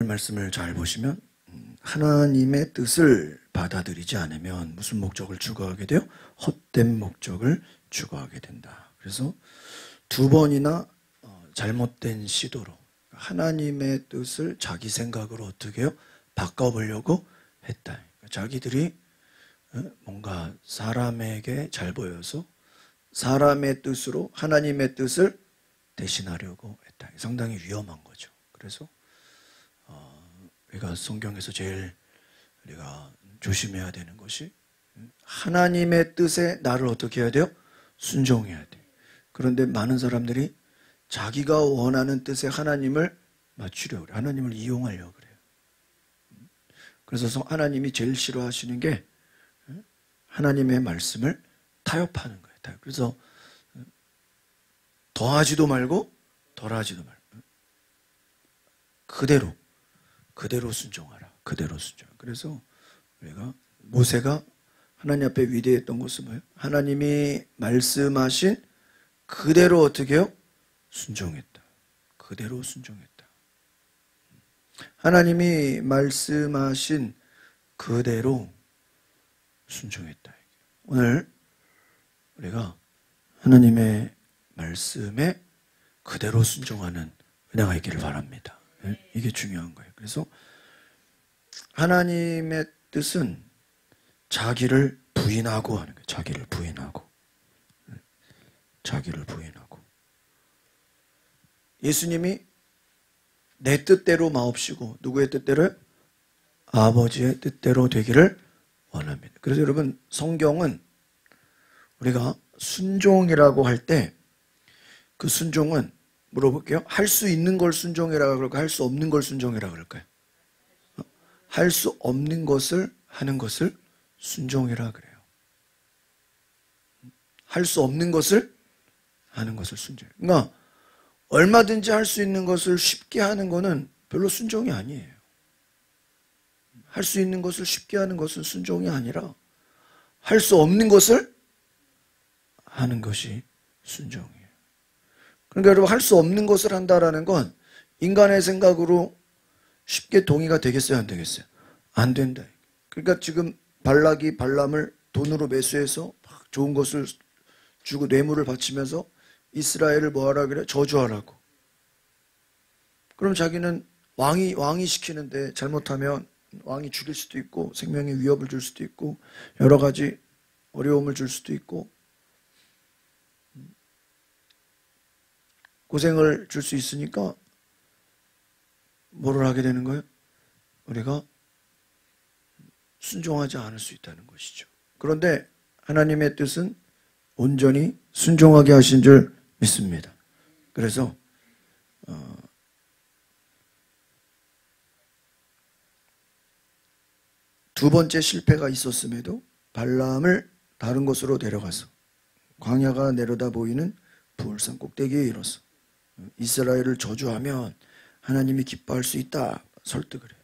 오늘 말씀을 잘 보시면 하나님의 뜻을 받아들이지 않으면 무슨 목적을 추구하게 돼요? 헛된 목적을 추구하게 된다. 그래서 두 번이나 잘못된 시도로 하나님의 뜻을 자기 생각으로 어떻게 해요? 바꿔보려고 했다. 자기들이 뭔가 사람에게 잘 보여서 사람의 뜻으로 하나님의 뜻을 대신하려고 했다. 상당히 위험한 거죠. 그래서 우리가 성경에서 제일 우리가 조심해야 되는 것이 하나님의 뜻에 나를 어떻게 해야 돼요? 순종해야 돼. 그런데 많은 사람들이 자기가 원하는 뜻에 하나님을 맞추려고 그래요. 하나님을 이용하려고 그래요. 그래서 하나님이 제일 싫어하시는 게 하나님의 말씀을 타협하는 거예요. 그래서 더하지도 말고 덜하지도 말고 그대로 순종하라. 그대로 순종. 그래서 우리가 모세가 하나님 앞에 위대했던 것은 뭐예요? 하나님이 말씀하신 그대로 어떻게 해요? 순종했다. 그대로 순종했다. 하나님이 말씀하신 그대로 순종했다. 오늘 우리가 하나님의 말씀에 그대로 순종하는 은혜가 있기를 바랍니다. 이게 중요한 거예요. 그래서 하나님의 뜻은 자기를 부인하고 하는 거예요. 자기를 부인하고. 예수님이 내 뜻대로 마옵시고 누구의 뜻대로요? 아버지의 뜻대로 되기를 원합니다. 그래서 여러분 성경은 우리가 순종이라고 할 때 그 순종은 물어볼게요. 할 수 있는 걸 순종이라고 그럴까요? 할 수 없는 걸 순종이라고 그럴까요? 할 수 없는 것을 하는 것을 순종이라 그래요. 할 수 없는 것을 하는 것을 순종. 그러니까 얼마든지 할 수 있는 것을 쉽게 하는 것은 별로 순종이 아니에요. 할 수 있는 것을 쉽게 하는 것은 순종이 아니라 할 수 없는 것을 하는 것이 순종이에요. 그러니까 여러분 할 수 없는 것을 한다라는 건 인간의 생각으로 쉽게 동의가 되겠어요? 안 되겠어요? 안 된다. 그러니까 지금 발락이 발람을 돈으로 매수해서 좋은 것을 주고 뇌물을 바치면서 이스라엘을 뭐하라 그래? 저주하라고. 그럼 자기는 왕이 시키는데 잘못하면 왕이 죽일 수도 있고 생명에 위협을 줄 수도 있고 여러 가지 어려움을 줄 수도 있고 고생을 줄 수 있으니까 뭐를 하게 되는 거예요? 우리가 순종하지 않을 수 있다는 것이죠. 그런데 하나님의 뜻은 온전히 순종하게 하신 줄 믿습니다. 그래서 두 번째 실패가 있었음에도 발람을 다른 곳으로 데려가서 광야가 내려다 보이는 부울산 꼭대기에 이르러서 이스라엘을 저주하면 하나님이 기뻐할 수 있다 설득을 해요.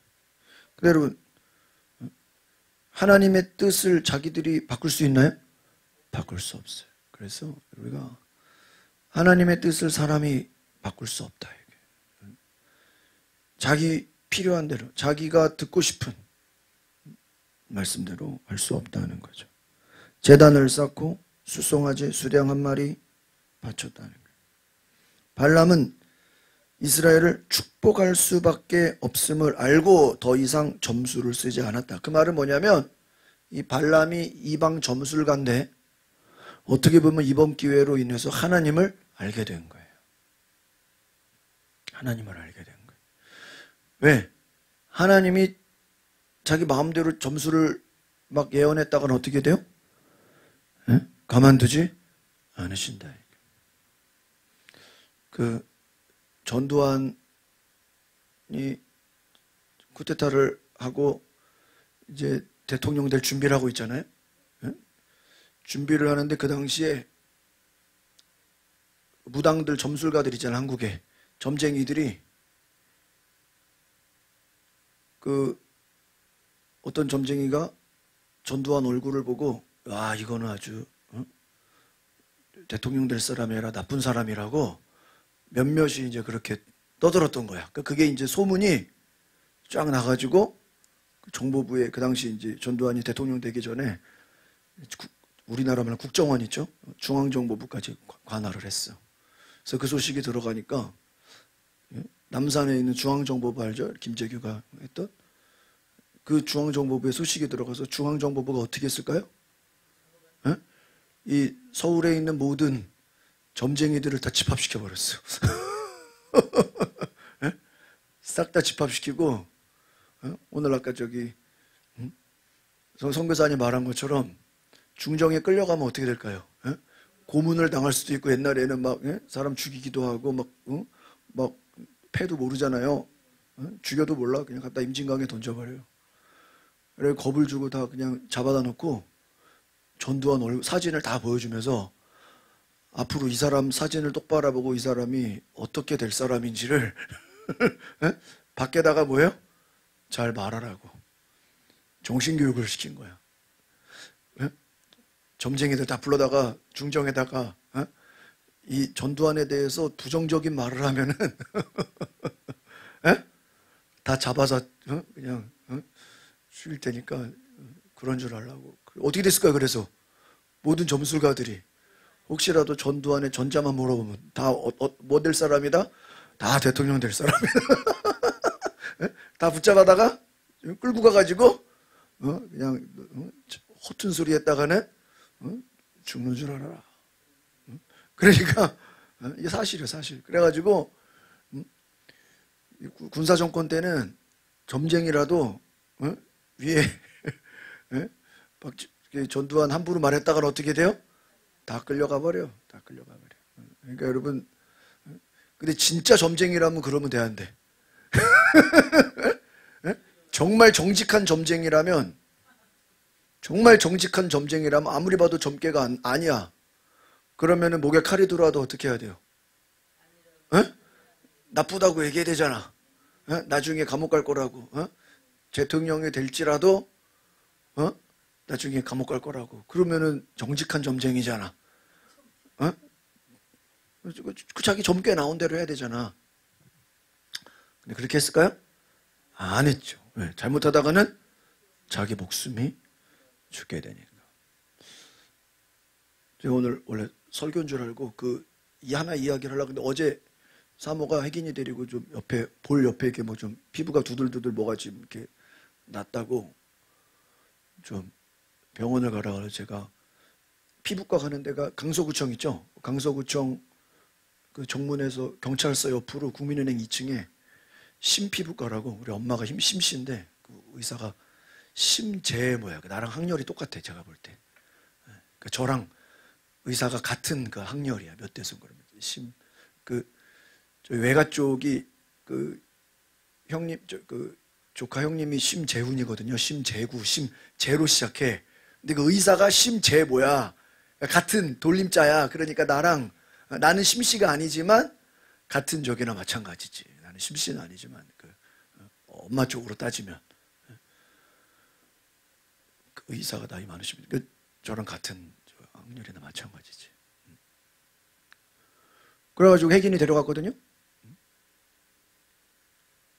근데 여러분 하나님의 뜻을 자기들이 바꿀 수 있나요? 바꿀 수 없어요. 그래서 우리가 하나님의 뜻을 사람이 바꿀 수 없다. 자기 필요한 대로 자기가 듣고 싶은 말씀대로 할 수 없다는 거죠. 제단을 쌓고 수송아지 수량 한 마리 바쳤다는 거예요. 발람은 이스라엘을 축복할 수밖에 없음을 알고 더 이상 점수를 쓰지 않았다. 그 말은 뭐냐면 이 발람이 이방 점술가인데 어떻게 보면 이번 기회로 인해서 하나님을 알게 된 거예요. 하나님을 알게 된 거예요. 왜? 하나님이 자기 마음대로 점수를 막 예언했다가는 어떻게 돼요? 가만두지 않으신다. 그 전두환이 쿠데타를 하고 이제 대통령 될 준비를 하고 있잖아요. 준비를 하는데 그 당시에 무당들 점술가들 있잖아요. 한국에 점쟁이들이 그 어떤 점쟁이가 전두환 얼굴을 보고 와 이거는 아주 대통령 될 사람이 아니라 나쁜 사람이라고 몇몇이 이제 그렇게 떠들었던 거야. 그게 이제 소문이 쫙 나가지고 정보부에 그 당시 이제 전두환이 대통령 되기 전에 우리나라 말로 국정원 있죠? 중앙정보부까지 관할을 했어. 그래서 그 소식이 들어가니까 남산에 있는 중앙정보부 알죠? 김재규가 했던 그 중앙정보부에 소식이 들어가서 중앙정보부가 어떻게 했을까요? 에? 이 서울에 있는 모든 점쟁이들을 다 집합시켜버렸어. 싹 다 집합시키고 오늘 아까 저기 선교사님 말한 것처럼 중정에 끌려가면 어떻게 될까요? 고문을 당할 수도 있고 옛날에는 막 사람 죽이기도 하고 막 패도 모르잖아요. 죽여도 몰라. 그냥 갖다 임진강에 던져버려요. 그래 겁을 주고 다 그냥 잡아다 놓고 전두환 얼굴 사진을 다 보여주면서 앞으로 이 사람 사진을 똑바로 보고 이 사람이 어떻게 될 사람인지를 밖에다가 뭐예요? 잘 말하라고 정신교육을 시킨 거야. 점쟁이들 다 불러다가 중정에다가 이 전두환에 대해서 부정적인 말을 하면은 다 잡아서 그냥 죽일 테니까 그런 줄 알라고. 어떻게 됐을까요? 그래서 모든 점술가들이 혹시라도 전두환의 전자만 물어보면 다 뭐 될 사람이다? 다 대통령 될 사람이다. 다 붙잡아다가 끌고 가가지고 그냥 허튼 소리 했다가는 죽는 줄 알아라. 그러니까 이게 사실이에요, 사실. 그래가지고 군사정권 때는 점쟁이라도 위에 전두환 함부로 말했다가는 어떻게 돼요? 다 끌려가 버려. 다 끌려가 버려. 그러니까 여러분, 근데 진짜 점쟁이라면 그러면 돼, 안 돼? 정말 정직한 점쟁이라면 아무리 봐도 점괘가 아니야. 그러면은 목에 칼이 들어와도 어떻게 해야 돼요? 나쁘다고 얘기해야 되잖아. 나중에 감옥 갈 거라고. 대통령이 될지라도 나중에 감옥 갈 거라고. 그러면은 정직한 점쟁이잖아. 그 자기 점괘 나온 대로 해야 되잖아. 근데 그렇게 했을까요? 안 했죠. 왜? 잘못하다가는 자기 목숨이 죽게 되니까. 제가 오늘 원래 설교인 줄 알고 이 하나 이야기를 하려고 했는데 어제 사모가 혜긴이 데리고 좀 볼 옆에 이렇게 뭐 좀 피부가 두들두들 뭐가 지금 이렇게 났다고 좀 병원을 가라 그래서 제가 피부과 가는 데가 강서구청 있죠? 강서구청 그 정문에서 경찰서 옆으로 국민은행 2층에 심피부과라고 우리 엄마가 심씨인데 그 의사가 심재 뭐야 나랑 학렬이 똑같아 제가 볼 때. 그러니까 저랑 의사가 같은 그 학렬이야 몇 대손 그러면 저희 외가 쪽이 그 형님 그 조카 형님이 심재훈이거든요. 심재구 심재로 시작해. 근데 그 의사가 심재 뭐야 같은 돌림자야. 그러니까 나는 심씨가 아니지만 같은 적이나 마찬가지지. 나는 심씨는 아니지만 엄마 쪽으로 따지면 그 의사가 나이 많으시면 저랑 같은 학렬이나 마찬가지지. 그래가지고 혜긴이 데려갔거든요.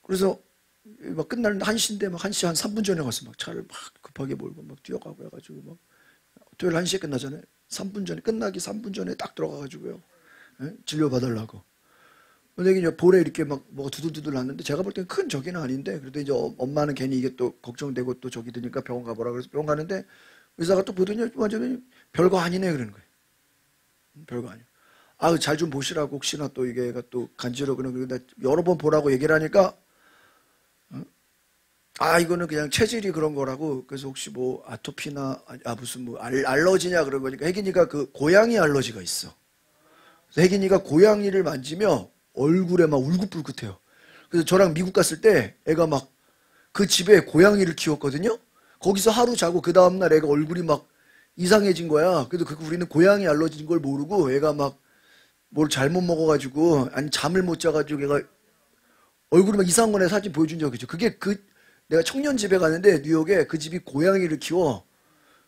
그래서 막 끝날 1시인데 막 1시 한 3분 전에 갔어. 막 차를 막 급하게 몰고 막 뛰어가고 해가지고 막 토요일 1시에 끝나잖아요. 3분 전에 끝나기 3분 전에 딱 들어가가지고요. 진료 받으려고. 근데 이제 볼에 이렇게 막 뭐가 두들두들 났는데 제가 볼 때는 큰 저기는 아닌데 그래도 이제 엄마는 괜히 이게 또 걱정되고 또 저기 되니까 병원 가보라 그래서 병원 가는데 의사가 또 보더니 완전히 별거 아니네 그러는 거예요. 별거 아니에요. 잘 좀 보시라고 혹시나 또 이게 또 간지러 그러는데 여러 번 보라고 얘기를 하니까 이거는 그냥 체질이 그런 거라고 그래서 혹시 뭐 아토피나 무슨 뭐 알러지냐 그런 거니까 혜긴이가 그 고양이 알러지가 있어. 그래서 혜긴이가 고양이를 만지며 얼굴에 막 울긋불긋해요. 그래서 저랑 미국 갔을 때 애가 막 그 집에 고양이를 키웠거든요. 거기서 하루 자고 그 다음날 애가 얼굴이 막 이상해진 거야. 그래도 우리는 고양이 알러지인 걸 모르고 애가 막 뭘 잘못 먹어가지고 아니 잠을 못 자가지고 애가 얼굴이 막 이상한 거네 사진 보여준 적이 있죠. 그게 내가 청년 집에 갔는데 뉴욕에 그 집이 고양이를 키워.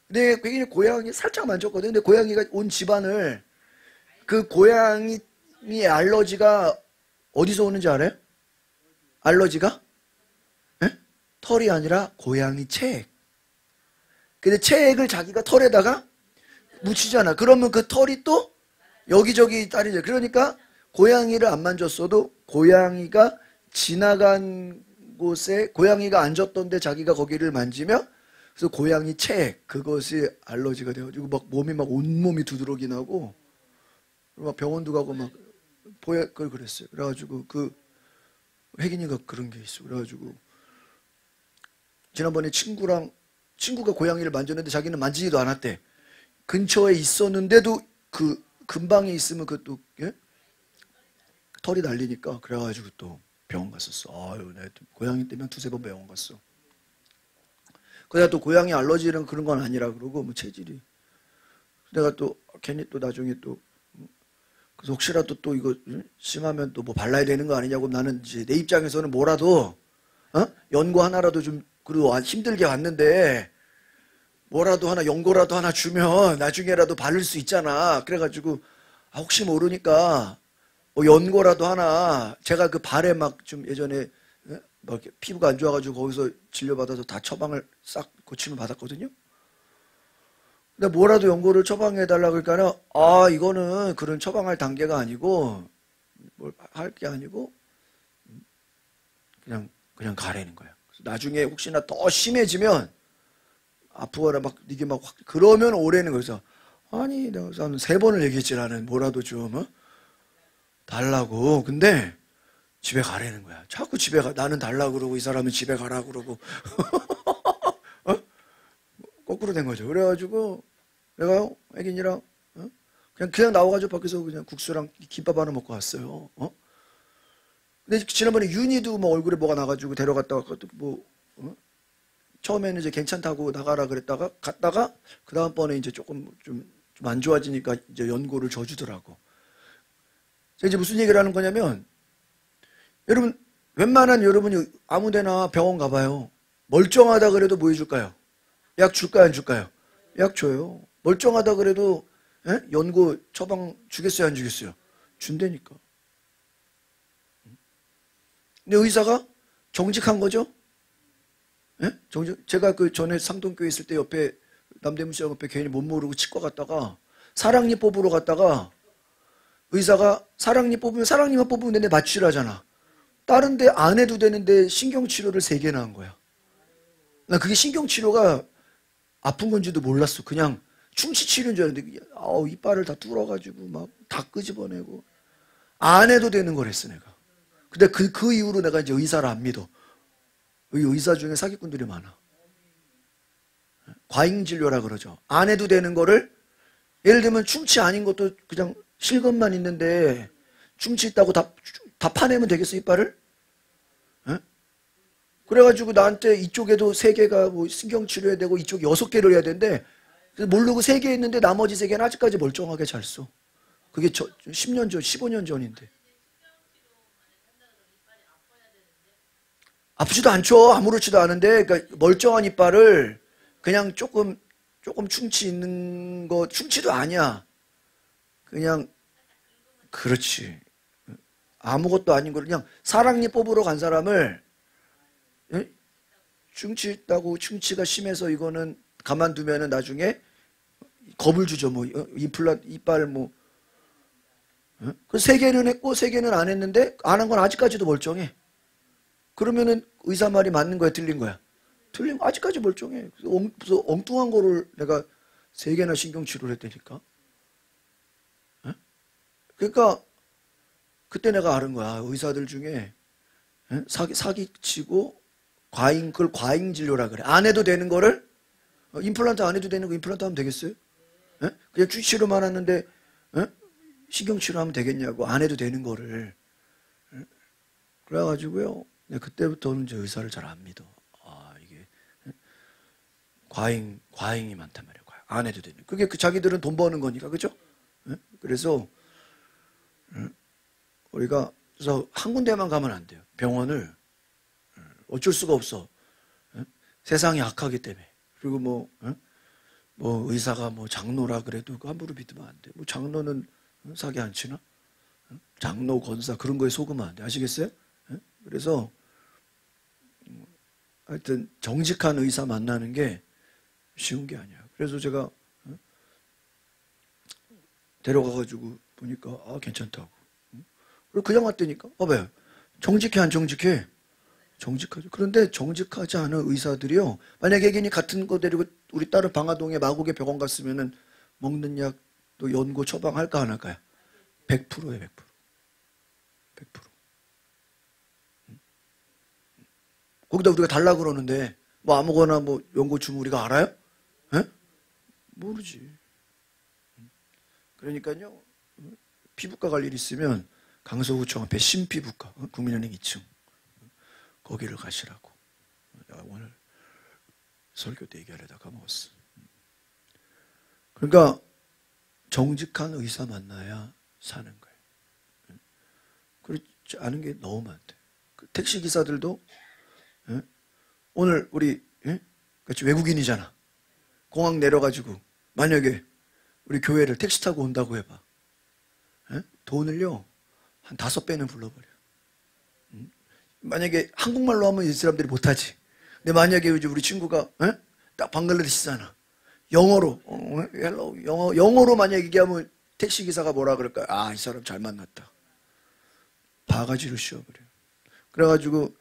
근데 괜히 고양이 살짝 만졌거든. 근데 고양이가 온 집안을 그 고양이 알러지가 어디서 오는지 알아요? 알러지가? 에? 털이 아니라 고양이 체액. 근데 체액을 자기가 털에다가 묻히잖아. 그러면 그 털이 또 여기저기 딸이죠. 그러니까 고양이를 안 만졌어도 고양이가 지나간 곳에 고양이가 앉았던데 자기가 거기를 만지면 그래서 고양이 체액 그것이 알러지가 돼가지고 막 몸이 막 온몸이 두드러기 나고 막 병원도 가고 막 그걸 그랬어요. 그래가지고 그 혜긴이가 그런 게 있어. 그래가지고 지난번에 친구가 고양이를 만졌는데 자기는 만지지도 않았대. 근처에 있었는데도 그 근방에 있으면 그또 예? 털이 날리니까 그래가지고 또 병원 갔었어. 아유, 내가 고양이 때문에 두세 번 병원 갔어. 그래야 또 고양이 알러지는 그런 건 아니라 그러고 뭐 체질이. 내가 또 괜히 또 나중에 또 그래서 혹시라도 또 이거 심하면 또 뭐 발라야 되는 거 아니냐고 나는 이제 내 입장에서는 뭐라도 연고 하나라도 좀 그래도 힘들게 왔는데 뭐라도 하나 연고라도 하나 주면 나중에라도 바를 수 있잖아. 그래가지고 혹시 모르니까 뭐 연고라도 하나 제가 그 발에 막 좀 예전에 막 피부가 안 좋아가지고 거기서 진료받아서 다 처방을 싹 고침을 받았거든요. 근데 뭐라도 연고를 처방해달라고 그러니까는 이거는 그런 처방할 단계가 아니고 뭘 할 게 아니고 그냥 가라는 거야. 나중에 혹시나 더 심해지면 아프거나 막 이게 막 확 그러면 오래는 거죠. 아니 내가 한 3번을 얘기했지 나는 뭐라도 좀 달라고. 근데 집에 가라는 거야. 자꾸 집에 가. 나는 달라고 그러고 이 사람은 집에 가라고 그러고 거꾸로 된 거죠. 그래가지고 내가 애긴이랑 그냥 나와가지고 밖에서 그냥 국수랑 김밥 하나 먹고 왔어요. 근데 지난번에 윤희도 뭐 얼굴에 뭐가 나가지고 데려갔다가 뭐 처음에는 이제 괜찮다고 나가라 그랬다가 갔다가 그 다음번에 이제 조금 좀 안 좋아지니까 이제 연고를 줘주더라고. 제가 이제 무슨 얘기를 하는 거냐면 여러분 웬만한 여러분이 아무데나 병원 가봐요. 멀쩡하다 그래도 뭐 해줄까요? 약 줄까요 안 줄까요? 약 줘요. 멀쩡하다 그래도 연고 처방 주겠어요 안 주겠어요? 준다니까. 근데 의사가 정직한 거죠? 제가 그 전에 상동교회 있을 때 옆에 남대문 시장 옆에 괜히 못 모르고 치과 갔다가 사랑니 뽑으러 갔다가 의사가 사랑니 뽑으면 사랑니만 뽑으면 되는데 마취를 하잖아. 다른 데 안 해도 되는데 신경치료를 3개나 한 거야. 나 그게 신경치료가 아픈 건지도 몰랐어. 그냥 충치치료인 줄 알았는데 이빨을 다 뚫어가지고 막 다 끄집어내고 안 해도 되는 거랬어 내가. 근데 그 이후로 내가 이제 의사를 안 믿어. 의사 중에 사기꾼들이 많아. 과잉진료라 그러죠. 안 해도 되는 거를 예를 들면 충치 아닌 것도 그냥 실금만 있는데 충치 있다고 다 파내면 되겠어 이빨을? 그래가지고 나한테 이쪽에도 3개가 뭐 신경치료해야 되고 이쪽 6개를 해야 되는데 모르고 3개 했는데 나머지 3개는 아직까지 멀쩡하게 잘 써. 그게 10년 전, 15년 전인데. 아프지도 않죠. 아무렇지도 않은데 그러니까 멀쩡한 이빨을 그냥 조금 충치 있는 거 충치도 아니야. 그냥 그렇지. 아무것도 아닌 걸 그냥 사랑니 뽑으러 간 사람을 충치 있다고 충치가 심해서 이거는 가만두면은 나중에 겁을 주죠. 뭐 이빨 뭐 그 3개는 했고 3개는 안 했는데 안 한 건 아직까지도 멀쩡해. 그러면은 의사 말이 맞는 거야, 틀린 거야? 틀린 거 아직까지 멀쩡해. 그래서 엉뚱한 거를 내가 3개나 신경치료를 했다니까. 그러니까 그때 내가 아는 거야. 의사들 중에 사기치고 그걸 과잉 진료라 그래. 안 해도 되는 거를 임플란트 안 해도 되는 거 임플란트 하면 되겠어요? 그냥 치료만 하는데 신경치료 하면 되겠냐고. 안 해도 되는 거를. 그래가지고요. 그때부터는 이제 의사를 잘 안 믿어. 이게 과잉이 많단 말이에요. 안 해도 되는. 그게 자기들은 돈 버는 거니까, 그죠? 그래서 우리가 그래서 한 군데만 가면 안 돼요. 병원을 어쩔 수가 없어. 세상이 악하기 때문에. 그리고 뭐 의사가 뭐 장로라 그래도 함부로 믿으면 안 돼. 뭐 장로는 사기 안 치나? 장로 권사 그런 거에 속으면 안 돼. 아시겠어요? 그래서 하여튼 정직한 의사 만나는 게 쉬운 게 아니야. 그래서 제가 데려가가지고 보니까 괜찮다고. 그리고 그냥 왔다니까. 봐봐요. 정직해 안 정직해? 정직하죠. 그런데 정직하지 않은 의사들이요. 만약에 괜히 같은 거 데리고 우리 딸은 방화동에 마곡의 병원 갔으면은 먹는 약 또 연고 처방할까 안 할까요? 100%에 100%. 100%. 거기다 우리가 달라 그러는데 뭐 아무거나 뭐 연고 주면 우리가 알아요? 에? 모르지. 그러니까요. 피부과 갈 일 있으면 강서구청 앞에 신피부과 국민은행 2층 거기를 가시라고. 오늘 설교 때 얘기하려다 까먹었어. 그러니까 정직한 의사 만나야 사는 거예요. 그렇지 않은 게 너무 많대. 택시 기사들도 오늘 우리 같이 외국인이잖아. 공항 내려가지고 만약에 우리 교회를 택시 타고 온다고 해봐. 돈을요 한 5배는 불러버려. 만약에 한국말로 하면 이 사람들이 못하지. 근데 만약에 우리 친구가 딱 방글라데시잖아. 영어로 헬로 영어로 만약 얘기하면 택시 기사가 뭐라 그럴까요? 이 사람 잘 만났다. 바가지로 씌워버려. 그래가지고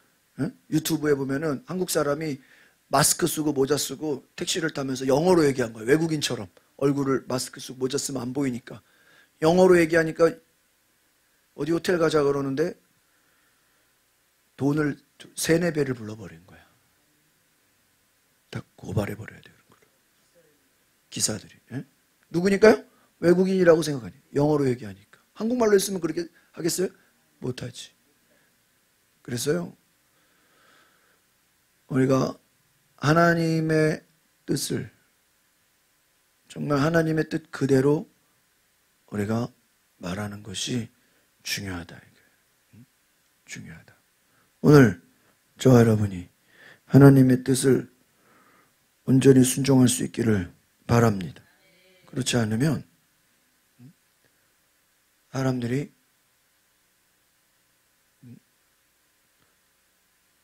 유튜브에 보면은 한국 사람이 마스크 쓰고 모자 쓰고 택시를 타면서 영어로 얘기한 거예요. 외국인처럼 얼굴을 마스크 쓰고 모자 쓰면 안 보이니까 영어로 얘기하니까 어디 호텔 가자 그러는데 돈을 3, 4배를 불러버린 거야. 딱 고발해버려야 돼요. 기사들이. 누구니까요? 외국인이라고 생각하니. 영어로 얘기하니까. 한국말로 했으면 그렇게 하겠어요? 못하지. 그래서요. 우리가 하나님의 뜻을 정말 하나님의 뜻 그대로 우리가 말하는 것이 중요하다. 중요하다. 오늘 저와 여러분이 하나님의 뜻을 온전히 순종할 수 있기를 바랍니다. 그렇지 않으면 사람들이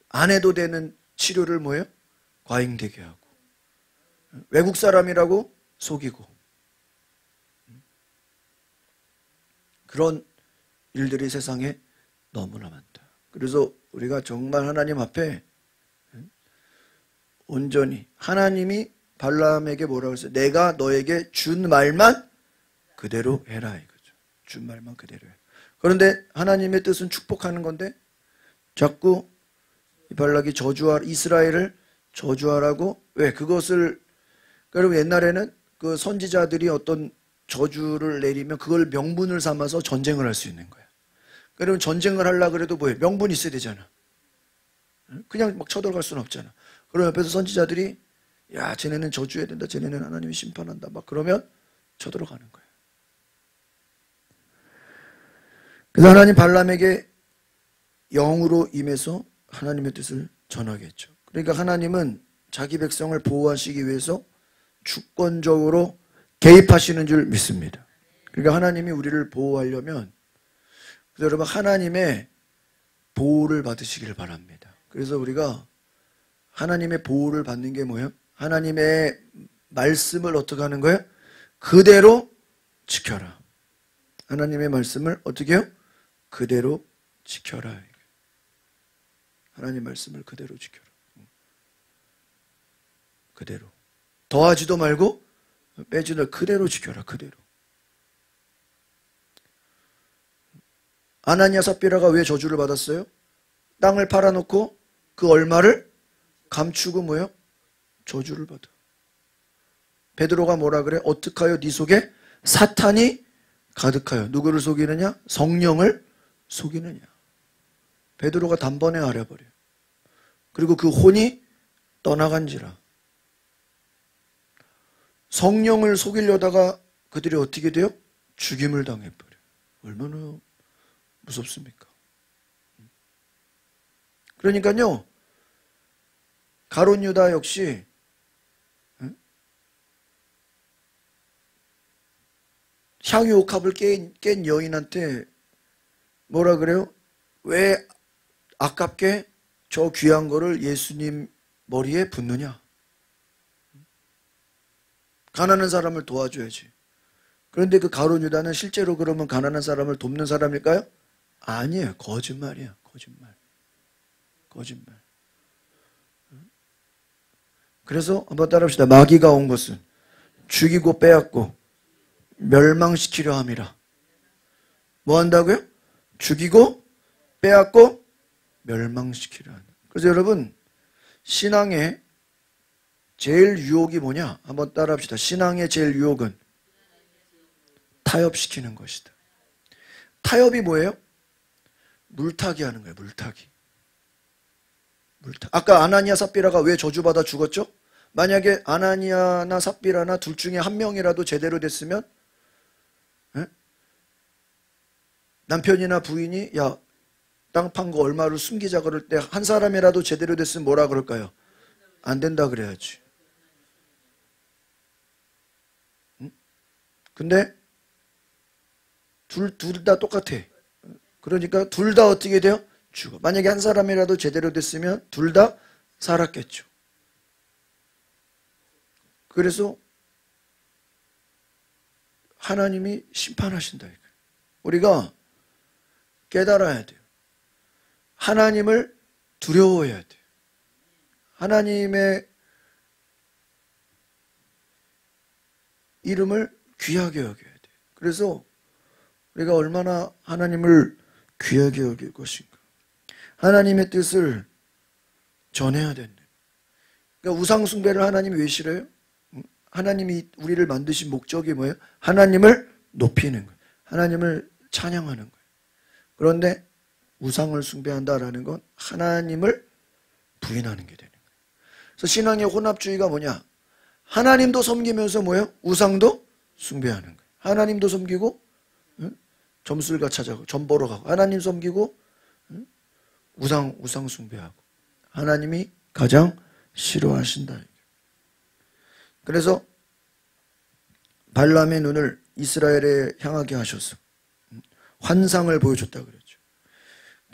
안 해도 되는 치료를 뭐예요? 과잉되게 하고 외국 사람이라고 속이고 그런 일들이 세상에 너무나 많다. 그래서 우리가 정말 하나님 앞에 온전히 하나님이 발람에게 뭐라고 했어요? 내가 너에게 준 말만 그대로 해라 이거죠. 준 말만 그대로 해. 그런데 하나님의 뜻은 축복하는 건데 자꾸 발락이 저주하 이스라엘을 저주하라고 왜 그것을 그러면 옛날에는 그 선지자들이 어떤 저주를 내리면 그걸 명분을 삼아서 전쟁을 할 수 있는 거야. 그러면 전쟁을 하려고 그래도 뭐예요? 명분이 있어야 되잖아. 그냥 막 쳐들어갈 수는 없잖아. 그럼 옆에서 선지자들이 야, 쟤네는 저주해야 된다. 쟤네는 하나님이 심판한다. 막 그러면 쳐들어가는 거예요. 그래서 하나님 발람에게 영으로 임해서 하나님의 뜻을 전하게 했죠. 그러니까 하나님은 자기 백성을 보호하시기 위해서 주권적으로 개입하시는 줄 믿습니다. 그러니까 하나님이 우리를 보호하려면 그래서 여러분 하나님의 보호를 받으시기를 바랍니다. 그래서 우리가 하나님의 보호를 받는 게 뭐예요? 하나님의 말씀을 어떻게 하는 거예요? 그대로 지켜라. 하나님의 말씀을 어떻게 해요? 그대로 지켜라. 하나님 말씀을 그대로 지켜라. 그대로. 더하지도 말고 빼지도 말고 그대로 지켜라. 그대로. 아나니아 삽비라가 왜 저주를 받았어요? 땅을 팔아놓고 그 얼마를 감추고 뭐요? 저주를 받아. 베드로가 뭐라 그래? 어떡하여 네 속에 사탄이 가득하여. 누구를 속이느냐? 성령을 속이느냐. 베드로가 단번에 알아버려. 그리고 그 혼이 떠나간지라. 성령을 속이려다가 그들이 어떻게 돼요? 죽임을 당해버려. 얼마나 무섭습니까? 그러니까요. 가룟 유다 역시 향유 옥합을 깬 여인한테 뭐라 그래요? 왜 아깝게 저 귀한 거를 예수님 머리에 붙느냐? 가난한 사람을 도와줘야지. 그런데 그 가룟 유다는 실제로 그러면 가난한 사람을 돕는 사람일까요? 아니에요. 거짓말이야. 거짓말. 그래서 한번 따라합시다. 마귀가 온 것은 죽이고 빼앗고 멸망시키려 함이라. 뭐 한다고요? 죽이고 빼앗고 멸망시키려 한다. 그래서 여러분, 신앙의 제일 유혹이 뭐냐? 한번 따라합시다. 신앙의 제일 유혹은 타협시키는 것이다. 타협이 뭐예요? 물타기 하는 거예요. 물타기. 아까 아나니아 삽비라가 왜 저주받아 죽었죠? 만약에 아나니아나 삽비라나 둘 중에 한 명이라도 제대로 됐으면, 에? 남편이나 부인이 야, 땅 판 거 얼마를 숨기자 그럴 때 한 사람이라도 제대로 됐으면 뭐라 그럴까요? 안 된다 그래야지. 응? 근데 둘 다 똑같아. 그러니까 둘 다 어떻게 돼요? 죽어. 만약에 한 사람이라도 제대로 됐으면 둘 다 살았겠죠. 그래서 하나님이 심판하신다. 우리가 깨달아야 돼요. 하나님을 두려워해야 돼요. 하나님의 이름을 귀하게 여겨야 돼요. 그래서 우리가 얼마나 하나님을 귀하게 여길 것인가. 하나님의 뜻을 전해야 된다. 그러니까 우상 숭배를 하나님이 왜 싫어요? 하나님이 우리를 만드신 목적이 뭐예요? 하나님을 높이는 거예요. 하나님을 찬양하는 거예요. 그런데 우상을 숭배한다라는 건 하나님을 부인하는 게 되는 거예요. 그래서 신앙의 혼합주의가 뭐냐? 하나님도 섬기면서 뭐예요? 우상도 숭배하는 거예요. 하나님도 섬기고 점술가 찾아가고 점 보러 가고, 하나님 섬기고 우상 숭배하고, 하나님이 가장 싫어하신다. 그래서 발람의 눈을 이스라엘에 향하게 하셔서 환상을 보여줬다 그랬죠.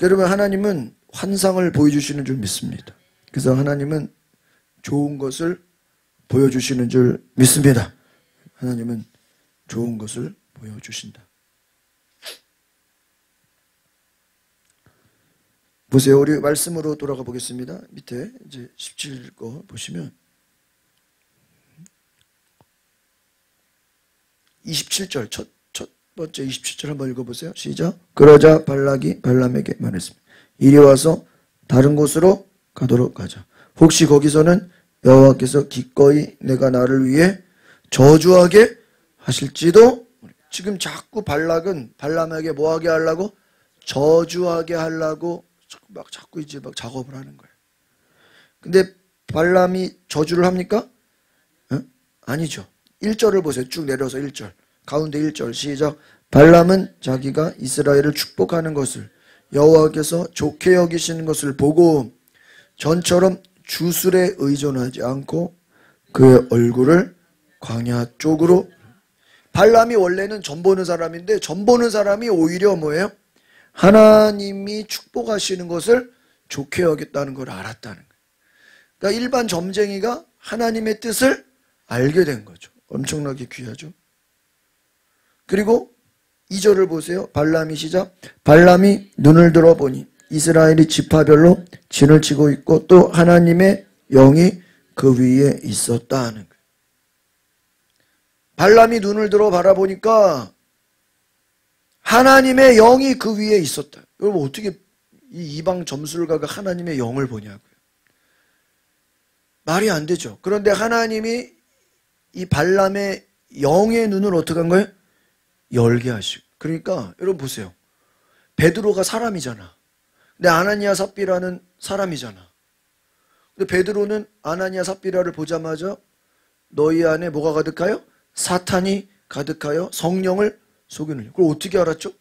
여러분, 하나님은 환상을 보여주시는 줄 믿습니다. 그래서 하나님은 좋은 것을 보여주시는 줄 믿습니다. 하나님은 좋은 것을 보여주신다. 보세요. 우리 말씀으로 돌아가 보겠습니다. 밑에 이제 17거 보시면 27절 첫 번째 27절 한번 읽어보세요. 시작. 그러자 발락이 발람에게 말했습니다. 이리 와서 다른 곳으로 가도록 하자. 혹시 거기서는 여호와께서 기꺼이 내가 나를 위해 저주하게 하실지도. 지금 자꾸 발락은 발람에게 뭐하게 하려고? 저주하게 하려고 자꾸 이제 막 작업을 하는 거예요. 근데 발람이 저주를 합니까? 아니죠. 1절을 보세요. 쭉 내려서 1절. 가운데 1절 시작. 발람은 자기가 이스라엘을 축복하는 것을 여호와께서 좋게 여기시는 것을 보고 전처럼 주술에 의존하지 않고 그의 얼굴을 광야 쪽으로. 발람이 원래는 점 보는 사람인데 점 보는 사람이 오히려 뭐예요? 하나님이 축복하시는 것을 좋게 여겼다는 걸 알았다는 거예요. 그러니까 일반 점쟁이가 하나님의 뜻을 알게 된 거죠. 엄청나게 귀하죠. 그리고 2절을 보세요. 발람이 시작. 발람이 눈을 들어보니 이스라엘이 지파별로 진을 치고 있고 또 하나님의 영이 그 위에 있었다 하는 거예요. 발람이 눈을 들어 바라보니까 하나님의 영이 그 위에 있었다. 여러분, 어떻게 이 이방 점술가가 하나님의 영을 보냐고요. 말이 안 되죠. 그런데 하나님이 이 발람의 영의 눈을 어떻게 한 거예요? 열게 하시고. 그러니까 여러분 보세요. 베드로가 사람이잖아. 근데 아나니아 삽비라는 사람이잖아. 근데 베드로는 아나니아 삽비라를 보자마자 너희 안에 뭐가 가득하여? 사탄이 가득하여 성령을 속이느냐. 그걸 어떻게 알았죠?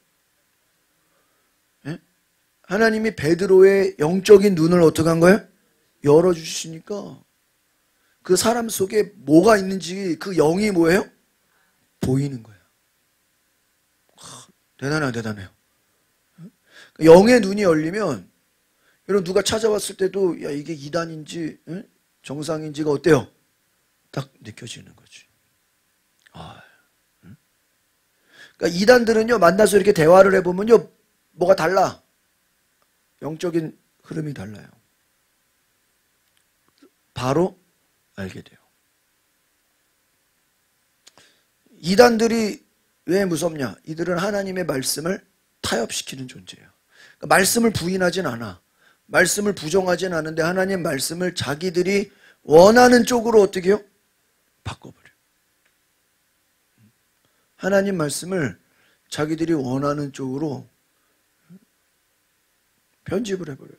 예? 하나님이 베드로의 영적인 눈을 어떻게 한 거예요? 열어주시니까 그 사람 속에 뭐가 있는지 그 영이 뭐예요? 보이는 거예요. 대단해요. 영의 눈이 열리면 여러분 누가 찾아왔을 때도 야 이게 이단인지 정상인지가 어때요? 딱 느껴지는 거지. 그러니까 이단들은요, 만나서 이렇게 대화를 해보면요, 뭐가 달라. 영적인 흐름이 달라요. 바로 알게 돼요. 이단들이 왜 무섭냐? 이들은 하나님의 말씀을 타협시키는 존재예요. 그러니까 말씀을 부인하진 않아. 말씀을 부정하진 않은데 하나님 말씀을 자기들이 원하는 쪽으로 어떻게 해요? 바꿔버려요. 하나님 말씀을 자기들이 원하는 쪽으로 편집을 해버려요.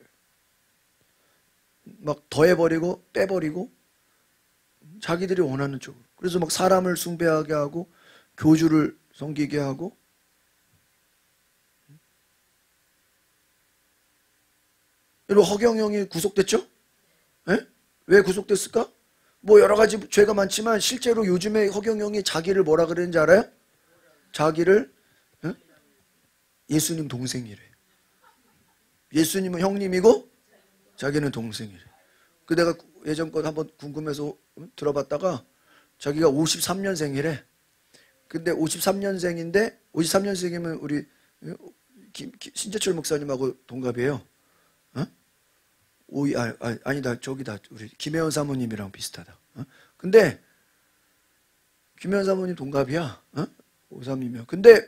막 더해버리고 빼버리고 자기들이 원하는 쪽으로. 그래서 막 사람을 숭배하게 하고 교주를 섬기게 하고. 여러분, 허경영이 구속됐죠? 네? 왜 구속됐을까? 뭐 여러 가지 죄가 많지만 실제로 요즘에 허경영이 자기를 뭐라 그러는지 알아요? 자기를 예수님 동생이래. 예수님은 형님이고 자기는 동생이래. 그 내가 예전 것 한번 궁금해서 들어봤다가 자기가 53년생이래. 근데 53년생인데 53년생이면 우리 신재철 목사님하고 동갑이에요. 아니다, 저기다, 우리 김혜원 사모님이랑 비슷하다. 근데 김혜원 사모님 동갑이야. 53이면. 근데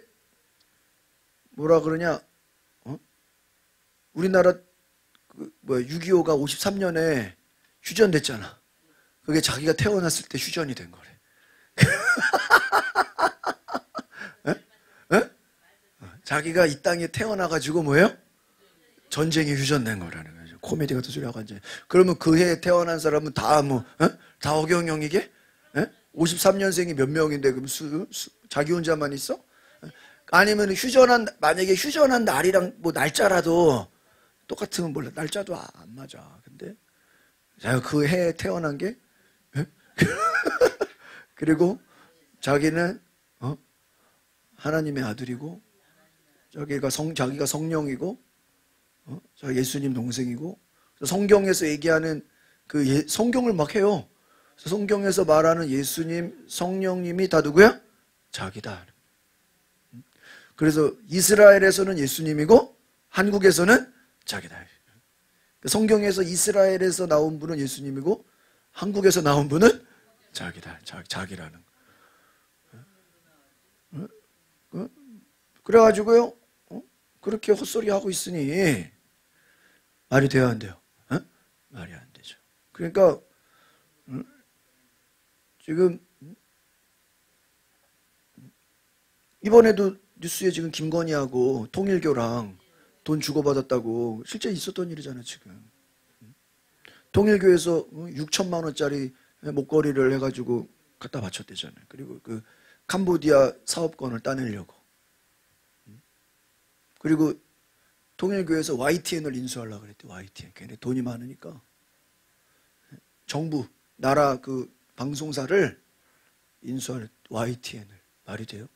뭐라 그러냐? 우리나라 6.25가 53년에 휴전됐잖아. 그게 자기가 태어났을 때 휴전이 된 거래. 자기가 이 땅에 태어나가지고 뭐예요? 전쟁이 휴전된 거라는 거죠. 코미디 같은 소리 하고 이제. 그러면 그 해에 태어난 사람은 다 다 허경영이게? 53년생이 몇 명인데 그럼 자기 혼자만 있어? 아니면 만약에 휴전한 날이랑 뭐 날짜라도 똑같으면 몰라. 날짜도 안 맞아. 근데 그 해에 태어난 게 그리고 자기는 하나님의 아들이고 자기가 성령이고 예수님 동생이고 성경에서 얘기하는 성경을 막 해요. 성경에서 말하는 예수님, 성령님이 다 누구야? 자기다. 그래서 이스라엘에서는 예수님이고 한국에서는 자기다. 성경에서 이스라엘에서 나온 분은 예수님이고 한국에서 나온 분은 자기다. 자기라는 거. 그래가지고요, 그렇게 헛소리 하고 있으니 말이 돼야 안 돼요? 말이 안 되죠. 그러니까 지금 이번에도 뉴스에 지금 김건희하고 통일교랑 돈 주고받았다고 실제 있었던 일이잖아요. 지금 통일교에서 6천만 원짜리 목걸이를 해가지고 갖다 바쳤대잖아요. 그리고 그 캄보디아 사업권을 따내려고. 그리고 통일교에서 YTN을 인수하려고 그랬대. YTN. 걔네 돈이 많으니까 정부 나라 그 방송사를 인수할 YTN을. 말이 돼요?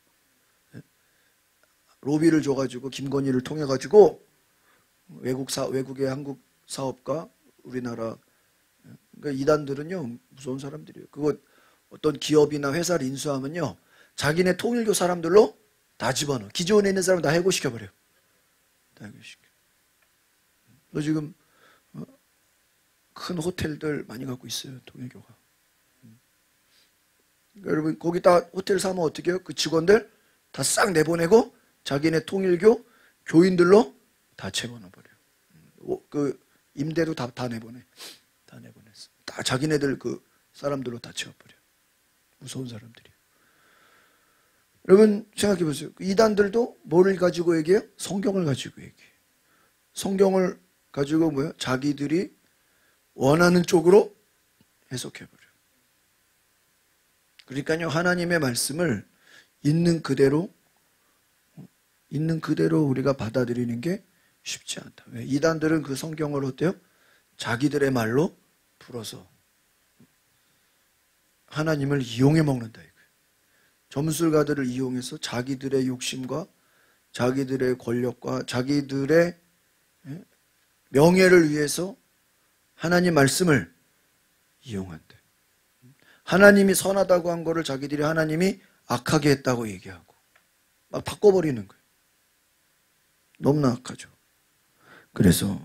로비를 줘가지고 김건희를 통해가지고 외국의 한국 사업가 우리나라 그러니까 이단들은요 무서운 사람들이에요. 그거 어떤 기업이나 회사를 인수하면요 자기네 통일교 사람들로 다 집어넣어. 기존에 있는 사람 다 해고시켜버려요. 다 해고시켜. 너 지금 큰 호텔들 많이 갖고 있어요. 통일교가. 그러니까 여러분 거기다 호텔 사면 어떻게 해요? 그 직원들 다 싹 내보내고 자기네 통일교 교인들로 다 채워넣어버려요. 그 임대도 다 내보내. 다 내보냈어. 다 자기네들 그 사람들로 다 채워버려요. 무서운 사람들이에요. 여러분 생각해 보세요. 이단들도 뭐를 가지고 얘기해요? 성경을 가지고 얘기해요. 성경을 가지고 뭐예요? 자기들이 원하는 쪽으로 해석해버려요. 그러니까요 하나님의 말씀을 있는 그대로 우리가 받아들이는 게 쉽지 않다. 왜? 이단들은 그 성경을 어때요? 자기들의 말로 풀어서 하나님을 이용해 먹는다 이거예요. 점술가들을 이용해서 자기들의 욕심과 자기들의 권력과 자기들의 명예를 위해서 하나님 말씀을 이용한대. 하나님이 선하다고 한 거를 자기들이 하나님이 악하게 했다고 얘기하고 막 바꿔버리는 거예요. 너무나 악하죠. 그래서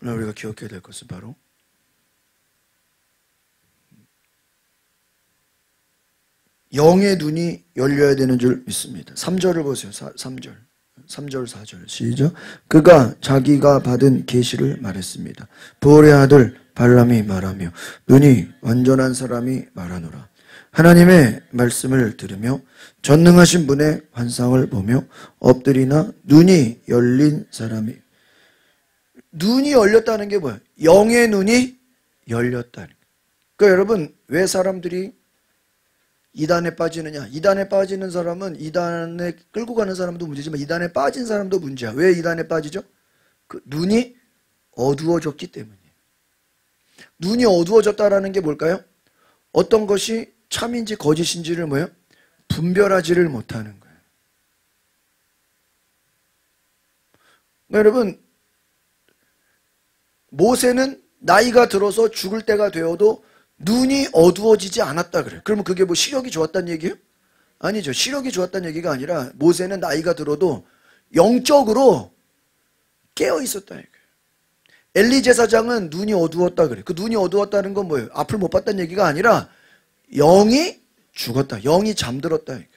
오늘 우리가 기억해야 될 것은 바로 영의 눈이 열려야 되는 줄 믿습니다. 3절을 보세요. 3절, 4절 시작. 그가 자기가 받은 계시를 말했습니다. 부올의 아들 발람이 말하며 눈이 완전한 사람이 말하노라. 하나님의 말씀을 들으며 전능하신 분의 환상을 보며 엎드리나 눈이 열린 사람이. 눈이 열렸다는 게 뭐야? 영의 눈이 열렸다는 거예요. 그러니까 여러분, 왜 사람들이 이단에 빠지느냐? 이단에 빠지는 사람은 이단에 끌고 가는 사람도 문제지만 이단에 빠진 사람도 문제야. 왜 이단에 빠지죠? 그 눈이 어두워졌기 때문이에요. 눈이 어두워졌다라는 게 뭘까요? 어떤 것이 참인지 거짓인지를 뭐예요? 분별하지를 못하는 거예요. 그러니까 여러분, 모세는 나이가 들어서 죽을 때가 되어도 눈이 어두워지지 않았다 그래요. 그러면 그게 뭐 시력이 좋았다는 얘기예요? 아니죠. 시력이 좋았다는 얘기가 아니라 모세는 나이가 들어도 영적으로 깨어 있었다 얘기예요. 엘리 제사장은 눈이 어두웠다 그래요. 그 눈이 어두웠다는 건 뭐예요? 앞을 못 봤다는 얘기가 아니라 영이 죽었다. 영이 잠들었다 얘기예요.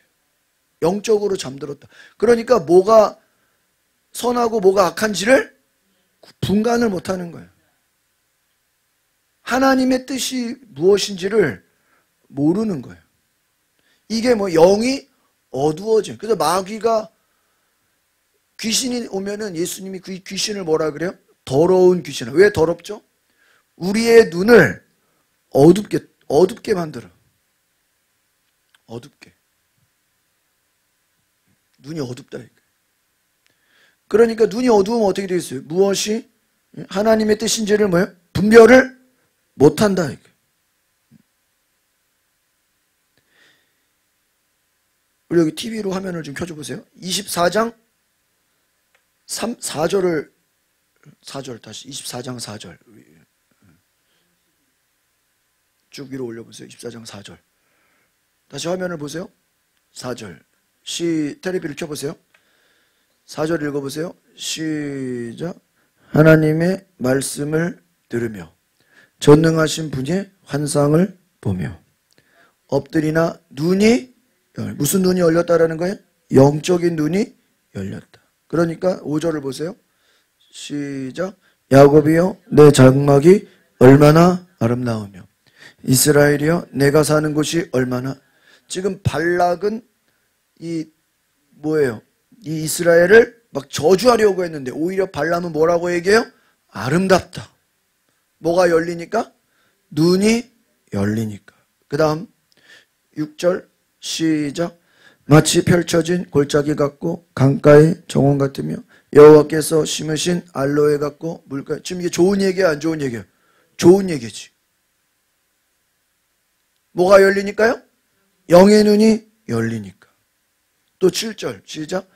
영적으로 잠들었다. 그러니까 뭐가 선하고 뭐가 악한지를 분간을 못하는 거예요. 하나님의 뜻이 무엇인지를 모르는 거예요. 이게 뭐 영이 어두워진. 그래서 마귀가 귀신이 오면은 예수님이 그 귀신을 뭐라 그래요? 더러운 귀신. 왜 더럽죠? 우리의 눈을 어둡게 만들어. 어둡게. 눈이 어둡다. 그러니까 눈이 어두우면 어떻게 되겠어요? 무엇이 하나님의 뜻인지를 뭐예요? 분별을 못한다. 우리 여기 TV로 화면을 좀 켜줘 보세요. 24장 4절 다시 24장 4절 쭉 위로 올려보세요. 24장 4절 다시 화면을 보세요. 4절 텔레비를 켜보세요. 4절 읽어보세요. 시작. 하나님의 말씀을 들으며 전능하신 분의 환상을 보며 엎드리나 눈이 무슨 눈이 열렸다라는 거예요? 영적인 눈이 열렸다. 그러니까 5절을 보세요. 시작. 야곱이여 내 장막이 얼마나 아름다우며 이스라엘이여 내가 사는 곳이 얼마나. 지금 발락은 이 뭐예요? 이 이스라엘을 막 저주하려고 했는데 오히려 발람은 뭐라고 얘기해요? 아름답다. 뭐가 열리니까? 눈이 열리니까. 그 다음 6절 시작. 마치 펼쳐진 골짜기 같고 강가의 정원 같으며 여호와께서 심으신 알로에 같고 물가. 지금 이게 좋은 얘기야 안 좋은 얘기야? 좋은 얘기지. 뭐가 열리니까요? 영의 눈이 열리니까. 또 7절 시작.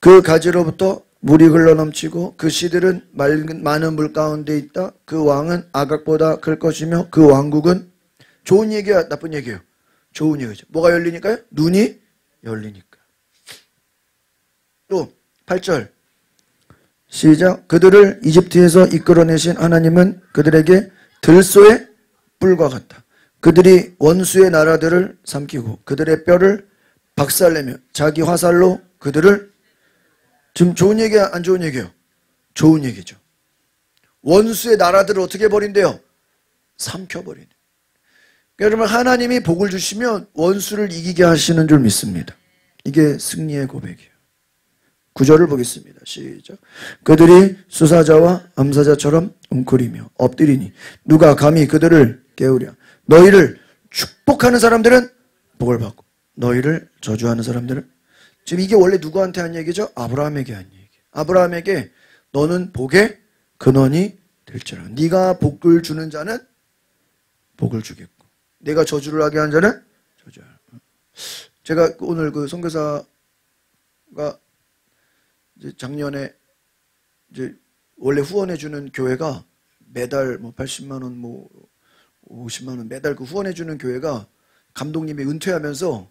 그 가지로부터 물이 흘러넘치고 그 씨들은 많은 물 가운데 있다. 그 왕은 아각보다 클 것이며 그 왕국은. 좋은 얘기야 나쁜 얘기예요? 좋은 얘기죠. 뭐가 열리니까요? 눈이 열리니까. 또 8절 시작. 그들을 이집트에서 이끌어내신 하나님은 그들에게 들소의 뿔과 같다. 그들이 원수의 나라들을 삼키고 그들의 뼈를 박살내며 자기 화살로 그들을. 지금 좋은 얘기야 안 좋은 얘기예요? 좋은 얘기죠. 원수의 나라들을 어떻게 버린대요? 삼켜버리네. 여러분 하나님이 복을 주시면 원수를 이기게 하시는 줄 믿습니다. 이게 승리의 고백이에요. 9절을 보겠습니다. 시작. 그들이 수사자와 암사자처럼 웅크리며 엎드리니 누가 감히 그들을 깨우랴. 너희를 축복하는 사람들은 복을 받고 너희를 저주하는 사람들은. 지금 이게 원래 누구한테 한 얘기죠? 아브라함에게 한 얘기. 아브라함에게 너는 복의 근원이 될지라. 네가 복을 주는 자는 복을 주겠고 내가 저주를 하게 한 자는 저주할. 제가 오늘 그 선교사가 이제 작년에 이제 원래 후원해 주는 교회가 매달 뭐 80만 원, 뭐 50만 원 매달 그 후원해 주는 교회가 감독님이 은퇴하면서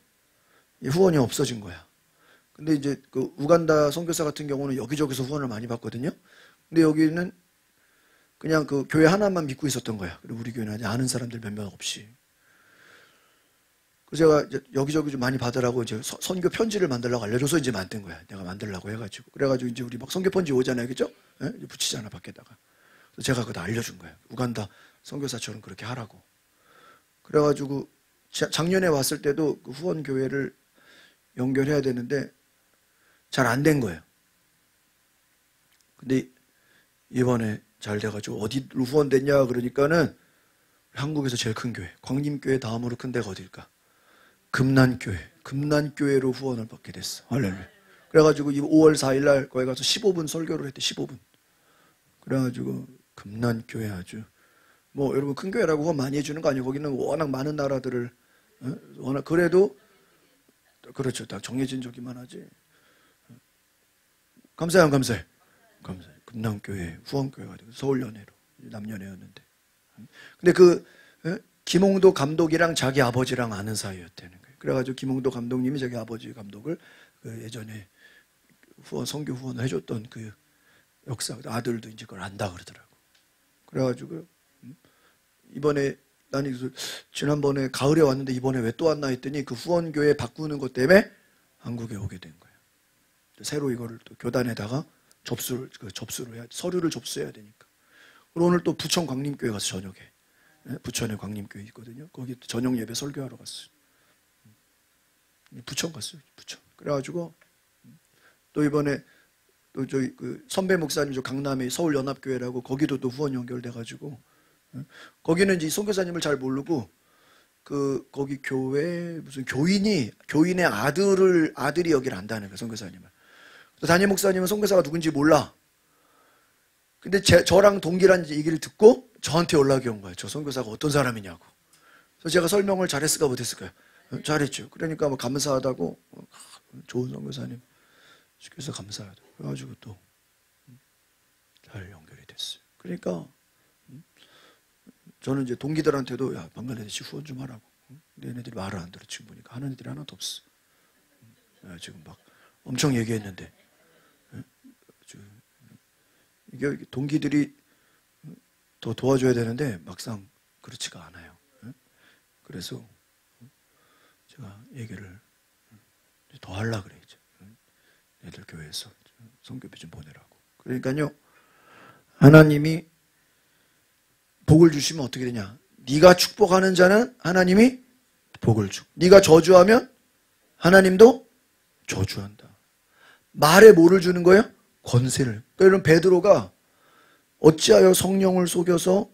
후원이 없어진 거야. 근데 이제 그 우간다 선교사 같은 경우는 여기저기서 후원을 많이 받거든요. 근데 여기는 그냥 그 교회 하나만 믿고 있었던 거야. 그리고 우리 교회는 아는 사람들 몇 명 없이. 그래서 제가 이제 여기저기 좀 많이 받으라고 이제 선교 편지를 만들라고 알려줘서 이제 만든 거야. 내가 만들라고 해가지고. 그래가지고 이제 우리 막 선교 편지 오잖아요. 그죠? 예? 붙이잖아, 밖에다가. 그래서 제가 그거 알려준 거야. 우간다 선교사처럼 그렇게 하라고. 그래가지고 작년에 왔을 때도 그 후원 교회를 연결해야 되는데 잘 안 된 거예요. 근데 이번에 잘 돼가지고 어디로 후원됐냐 그러니까는 한국에서 제일 큰 교회, 광림교회 다음으로 큰 데가 어딜까? 금난교회로 후원을 받게 됐어. 할렐루야. 그래가지고 5월 4일 날 거기 가서 15분 설교를 했대. 15분. 그래가지고 금난교회 아주 뭐 여러분 큰 교회라고 후원 많이 해주는 거 아니에요. 거기는 워낙 많은 나라들을 워낙 그래도 그렇죠. 다 정해진 저기만 하지. 감사해요, 감사해. 감사해. 금난교회 후원교회가 되고 서울연회로 남연회였는데. 근데 그 김홍도 감독이랑 자기 아버지랑 아는 사이였다는 거예요. 그래가지고 김홍도 감독님이 자기 아버지 감독을 그 예전에 선교 후원을 해줬던 그 역사, 아들도 이제 그걸 안다 그러더라고. 그래가지고 이번에 나는 지난번에 가을에 왔는데 이번에 왜 또 왔나 했더니 그 후원교회 바꾸는 것 때문에 한국에 오게 된 거예요. 새로 이거를 또 교단에다가 접수를 해야, 서류를 접수해야 되니까. 그리고 오늘 또 부천 광림교회 가서 저녁에, 부천에 광림교회 있거든요. 거기 저녁 예배 설교하러 갔어요. 부천 갔어요. 부천. 그래가지고 또 이번에 또 저희 그 선배 목사님 저 강남에 서울연합교회라고 거기도 또 후원 연결돼가지고 거기는 이제 선교사님을 잘 모르고 그 거기 교회 무슨 교인의 아들이 여기를 안다는 거예요. 선교사님을. 담임 목사님은 선교사가 누군지 몰라. 근데 저랑 동기란 얘기를 듣고 저한테 연락이 온 거예요. 저 선교사가 어떤 사람이냐고. 그래서 제가 설명을 잘했을까 못했을까요? 잘했죠. 그러니까 뭐 감사하다고 좋은 선교사님 시켜서 감사하다. 그래가지고 또 잘 연결이 됐어요. 그러니까 저는 이제 동기들한테도 야 방글라데시 후원 좀 하라고. 근데 얘네들이 말을 안 들어. 지금 보니까 하는 애들이 하나도 없어. 지금 막 엄청 얘기했는데 이게 동기들이 더 도와줘야 되는데 막상 그렇지가 않아요. 그래서 제가 얘기를 더 하려고 그래 이제. 애들 교회에서 선교비 좀 보내라고. 그러니까요 하나님이 복을 주시면 어떻게 되냐? 네가 축복하는 자는 하나님이 복을 주고 네가 저주하면 하나님도 저주한다. 말에 뭐를 주는 거예요? 권세를. 그러니까 베드로가 어찌하여 성령을 속여서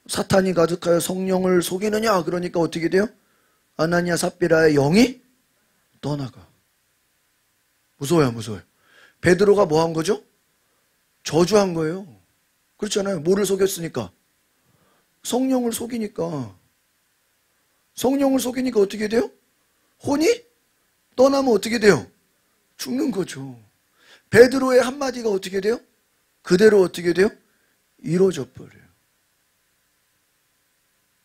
사탄이 가득하여 성령을 속이느냐? 그러니까 어떻게 돼요? 아나니아 삽비라의 영이 떠나가. 무서워요, 무서워요. 베드로가 뭐 한 거죠? 저주한 거예요. 그렇잖아요. 뭐를 속였으니까? 성령을 속이니까. 성령을 속이니까 어떻게 돼요? 혼이 떠나면 어떻게 돼요? 죽는 거죠. 베드로의 한마디가 어떻게 돼요? 그대로 어떻게 돼요? 이루어져 버려요.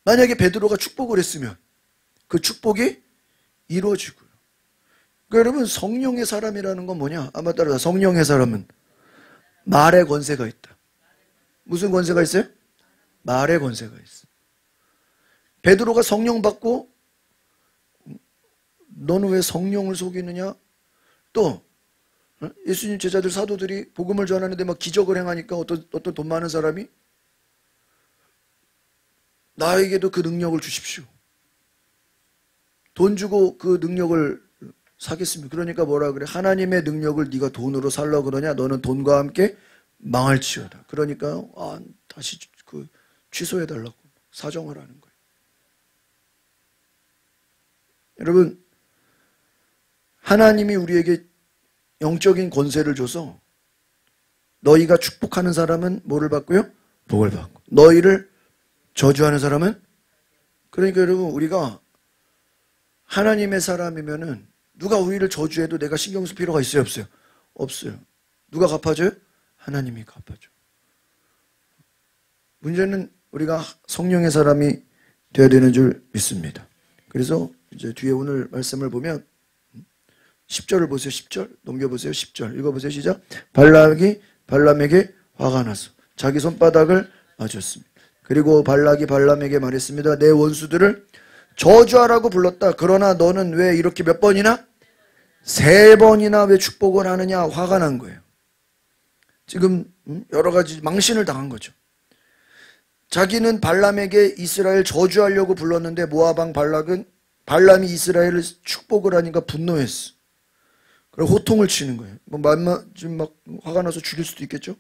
만약에 베드로가 축복을 했으면 그 축복이 이루어지고요. 그러니까 여러분 성령의 사람이라는 건 뭐냐? 아마 따라 성령의 사람은 말의 권세가 있다. 무슨 권세가 있어요? 말의 권세가 있어. 베드로가 성령 받고 너는 왜 성령을 속이느냐? 또 예수님 제자들 사도들이 복음을 전하는데 막 기적을 행하니까 어떤 돈 많은 사람이 나에게도 그 능력을 주십시오. 돈 주고 그 능력을 사겠습니다. 그러니까 뭐라 그래? 하나님의 능력을 네가 돈으로 살려고 그러냐? 너는 돈과 함께 망할지어다. 그러니까 다시 그 취소해달라고 사정을 하는 거예요. 여러분 하나님이 우리에게 영적인 권세를 줘서 너희가 축복하는 사람은 뭐를 받고요? 복을 받고 너희를 저주하는 사람은 그러니까 여러분 우리가 하나님의 사람이면은 누가 우리를 저주해도 내가 신경 쓸 필요가 있어요? 없어요? 없어요. 누가 갚아줘요? 하나님이 갚아줘. 문제는 우리가 성령의 사람이 되어야 되는 줄 믿습니다. 그래서 이제 뒤에 오늘 말씀을 보면 10절을 보세요. 10절 넘겨보세요. 10절 읽어보세요. 시작. 발락이 발람에게 화가 나서 자기 손바닥을 맞췄습니다. 그리고 발락이 발람에게 말했습니다. 내 원수들을 저주하라고 불렀다. 그러나 너는 왜 이렇게 몇 번이나? 3번이나 왜 축복을 하느냐? 화가 난 거예요. 지금 여러 가지 망신을 당한 거죠. 자기는 발람에게 이스라엘 저주하려고 불렀는데 모압 왕 발락은 발람이 이스라엘을 축복을 하니까 분노했어. 그리고 호통을 치는 거예요. 지금 막 화가 나서 죽일 수도 있겠죠.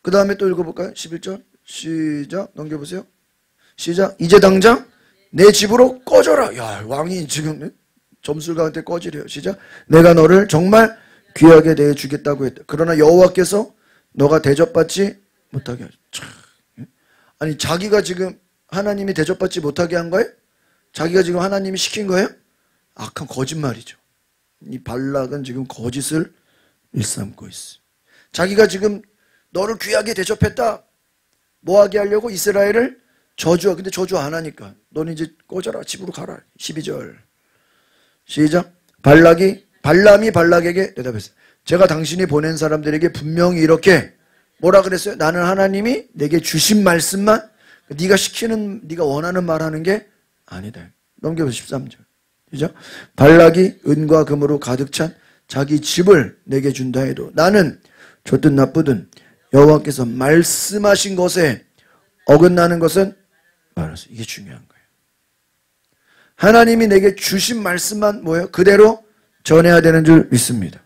그 다음에 또 읽어볼까요? 11절 시작 넘겨보세요. 시작. 이제 당장 내 집으로 꺼져라. 야, 왕이 지금 점술가한테 꺼지래요. 시작. 내가 너를 정말 귀하게 대해주겠다고 했다. 그러나 여호와께서 너가 대접받지 못하게 하죠. 아니 자기가 지금 하나님이 대접받지 못하게 한 거예요? 자기가 지금 하나님이 시킨 거예요? 악한 거짓말이죠. 이 발락은 지금 거짓을 일삼고 있어. 자기가 지금 너를 귀하게 대접했다. 뭐하게 하려고? 이스라엘을 저주하. 근데 저주 안 하니까 너는 이제 꺼져라. 집으로 가라. 12절 시작. 발람이 발락에게 대답했어요. 제가 당신이 보낸 사람들에게 분명히 이렇게 뭐라 그랬어요? 나는 하나님이 내게 주신 말씀만 네가 시키는 네가 원하는 말 하는 게 아니다. 넘겨보세요. 13절 시작. 발락이 은과 금으로 가득 찬 자기 집을 내게 준다 해도 나는 좋든 나쁘든 여호와께서 말씀하신 것에 어긋나는 것은 말았어요. 이게 중요한 거예요. 하나님이 내게 주신 말씀만 뭐예요? 그대로 전해야 되는 줄 믿습니다.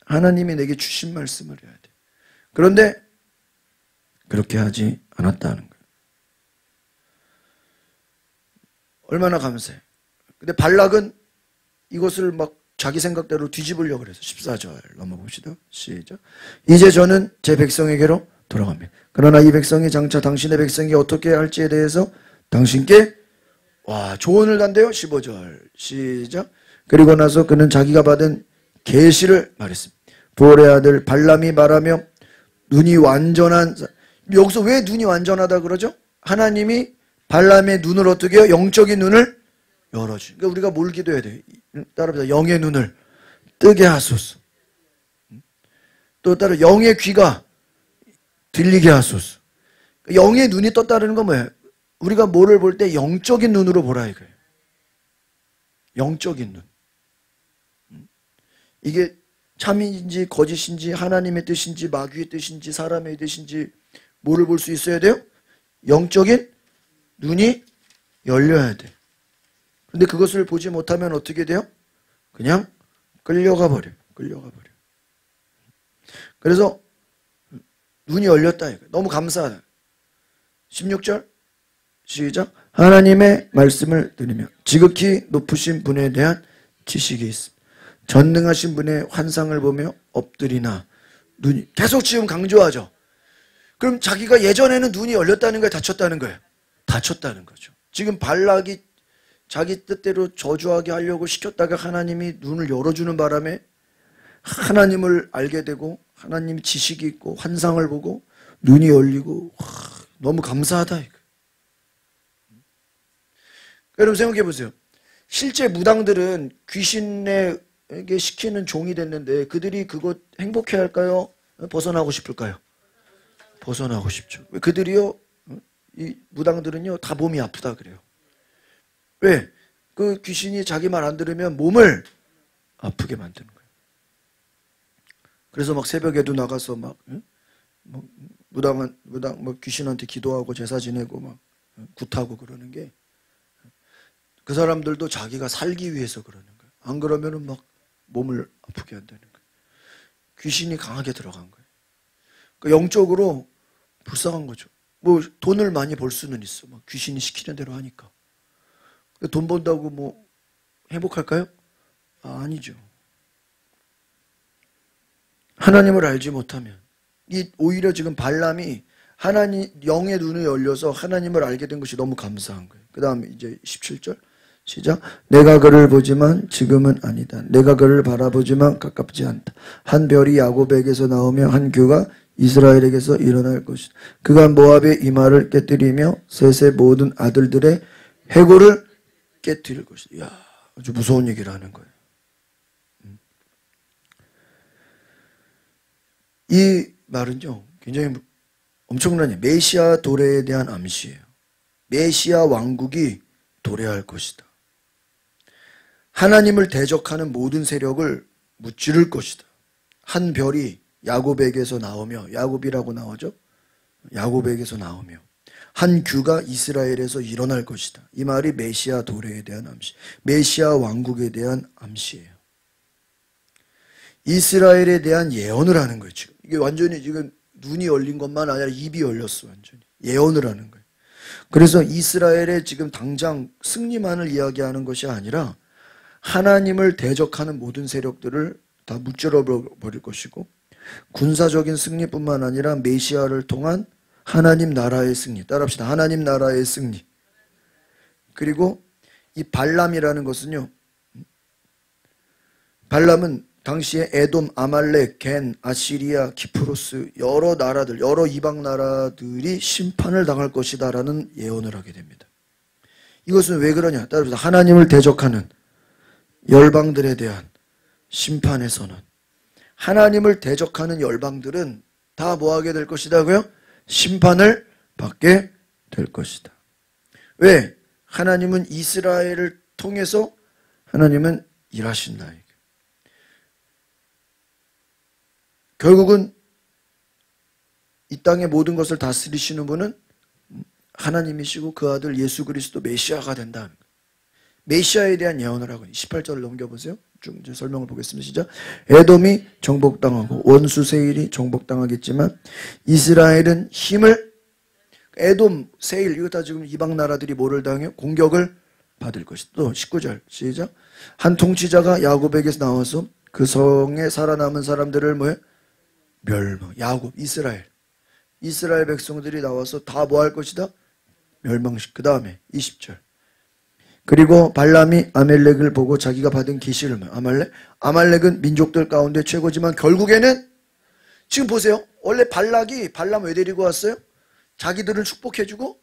하나님이 내게 주신 말씀을 해야 돼. 그런데 그렇게 하지 않았다는 거예요. 얼마나 감사해요. 근데 발락은 이것을 막 자기 생각대로 뒤집으려고 그래서 14절 넘어봅시다. 시작. 이제 저는 제 백성에게로 돌아갑니다. 그러나 이 백성이 장차 당신의 백성이 어떻게 할지에 대해서 당신께 조언을 단대요. 15절 시작. 그리고 나서 그는 자기가 받은 계시를 말했습니다. 부올의 아들 발람이 말하며 눈이 완전한 여기서 왜 눈이 완전하다 그러죠? 하나님이 발람의 눈을 어떻게 해요? 영적인 눈을 열어주. 그러니까 우리가 뭘 기도해야 돼요? 따라합니다. 영의 눈을 뜨게 하소서. 또 따라 영의 귀가 들리게 하소서. 영의 눈이 떴다는 건 뭐예요? 우리가 뭐를 볼 때 영적인 눈으로 보라 이거예요. 영적인 눈. 이게 참인지 거짓인지 하나님의 뜻인지 마귀의 뜻인지 사람의 뜻인지 뭐를 볼 수 있어야 돼요? 영적인 눈이 열려야 돼. 근데 그것을 보지 못하면 어떻게 돼요? 그냥 끌려가 버려요. 끌려가 버려요. 그래서 눈이 열렸다. 너무 감사하다. 16절 시작. 하나님의 말씀을 들으며 지극히 높으신 분에 대한 지식이 있습니다. 전능하신 분의 환상을 보며 엎드리나 눈이 계속 지금 강조하죠. 그럼 자기가 예전에는 눈이 열렸다는 거예요? 닫혔다는 거예요? 닫혔다는 거죠. 지금 발락이 자기 뜻대로 저주하게 하려고 시켰다가 하나님이 눈을 열어주는 바람에 하나님을 알게 되고 하나님 지식이 있고 환상을 보고 눈이 열리고 너무 감사하다. 이거. 여러분 생각해 보세요. 실제 무당들은 귀신에게 시키는 종이 됐는데 그들이 그것 행복해 할까요? 벗어나고 싶을까요? 벗어나고 싶죠. 그들이요, 이 무당들은요 다 몸이 아프다 그래요. 왜? 그 귀신이 자기 말 안 들으면 몸을 아프게 만드는 거예요. 그래서 막 새벽에도 나가서 막 무당 뭐 귀신한테 기도하고 제사 지내고 막 굿하고 그러는 게 그 사람들도 자기가 살기 위해서 그러는 거예요. 안 그러면은 막 몸을 아프게 한다는 거예요. 귀신이 강하게 들어간 거예요. 그러니까 영적으로 불쌍한 거죠. 뭐 돈을 많이 벌 수는 있어. 막 귀신이 시키는 대로 하니까. 돈 번다고 뭐 행복할까요? 아니죠. 하나님을 알지 못하면 오히려 지금 발람이 하나님 영의 눈이 열려서 하나님을 알게 된 것이 너무 감사한 거예요. 그 다음에 이제 17절 시작. 내가 그를 보지만 지금은 아니다. 내가 그를 바라보지만 가깝지 않다. 한 별이 야곱에게서 나오며 한 규가 이스라엘에게서 일어날 것이다. 그가 모압의 이마를 깨뜨리며 셋의 모든 아들들의 해골을 깨뜨릴 것이다. 이야, 아주 무서운 얘기를 하는 거예요. 이 말은요, 굉장히 엄청난 메시아 도래에 대한 암시예요. 메시아 왕국이 도래할 것이다. 하나님을 대적하는 모든 세력을 무찌를 것이다. 한 별이 야곱에게서 나오며, 야곱이라고 나오죠? 야곱에게서 나오며 한 규가 이스라엘에서 일어날 것이다. 이 말이 메시아 도래에 대한 암시, 메시아 왕국에 대한 암시예요. 이스라엘에 대한 예언을 하는 거예요. 지금 이게 완전히 지금 눈이 열린 것만 아니라 입이 열렸어. 완전히 예언을 하는 거예요. 그래서 이스라엘의 지금 당장 승리만을 이야기하는 것이 아니라 하나님을 대적하는 모든 세력들을 다 무찌러 버릴 것이고, 군사적인 승리뿐만 아니라 메시아를 통한 하나님 나라의 승리. 따라합시다. 하나님 나라의 승리. 그리고 이 발람이라는 것은요, 발람은 당시에 에돔, 아말렉, 겐, 아시리아, 키프로스 여러 나라들, 여러 이방 나라들이 심판을 당할 것이다 라는 예언을 하게 됩니다. 이것은 왜 그러냐? 따라합시다. 하나님을 대적하는 열방들에 대한 심판의 선언. 하나님을 대적하는 열방들은 다 뭐하게 될 것이다고요? 심판을 받게 될 것이다. 왜? 하나님은 이스라엘을 통해서 하나님은 일하신다. 결국은 이 땅의 모든 것을 다스리시는 분은 하나님이시고 그 아들 예수 그리스도 메시아가 된다는 거예요. 메시아에 대한 예언을 하고 18절 넘겨보세요. 쭉 이제 설명을 보겠습니다. 시작. 에돔이 정복당하고 원수 세일이 정복당하겠지만 이스라엘은 힘을, 에돔, 세일 이거 다 지금 이방 나라들이 뭐를 당해요? 공격을 받을 것이다. 또 19절 시작. 한 통치자가 야곱에게서 나와서 그 성에 살아남은 사람들을 뭐예요? 멸망. 야곱, 이스라엘 백성들이 나와서 다 뭐 할 것이다? 멸망식. 그 다음에 20절. 그리고 발람이 아말렉을 보고 자기가 받은 계시를 아말렉은 민족들 가운데 최고지만 결국에는 지금 보세요. 원래 발람 왜 데리고 왔어요? 자기들을 축복해주고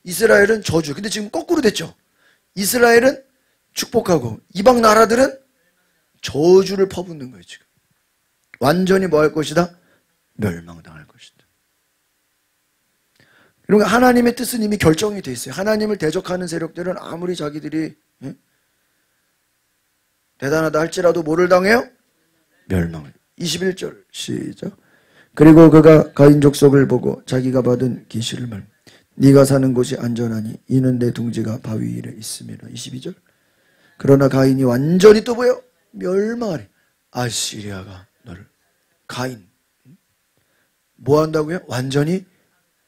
이스라엘은 저주. 근데 지금 거꾸로 됐죠. 이스라엘은 축복하고 이방 나라들은 저주를 퍼붓는 거예요. 지금 완전히 뭐 할 것이다? 멸망당할 것이다. 그러니까 하나님의 뜻은 이미 결정이 돼 있어요. 하나님을 대적하는 세력들은 아무리 자기들이 대단하다 할지라도 뭐를 당해요? 멸망을. 21절 시작. 그리고 그가 가인 족속을 보고 자기가 받은 계시를 말. 네가 사는 곳이 안전하니 이는 내 둥지가 바위 위에 있음이라. 22절. 그러나 가인이 완전히 또 뭐예요? 멸망하리. 아시리아가 너를. 가인 뭐 한다고요? 완전히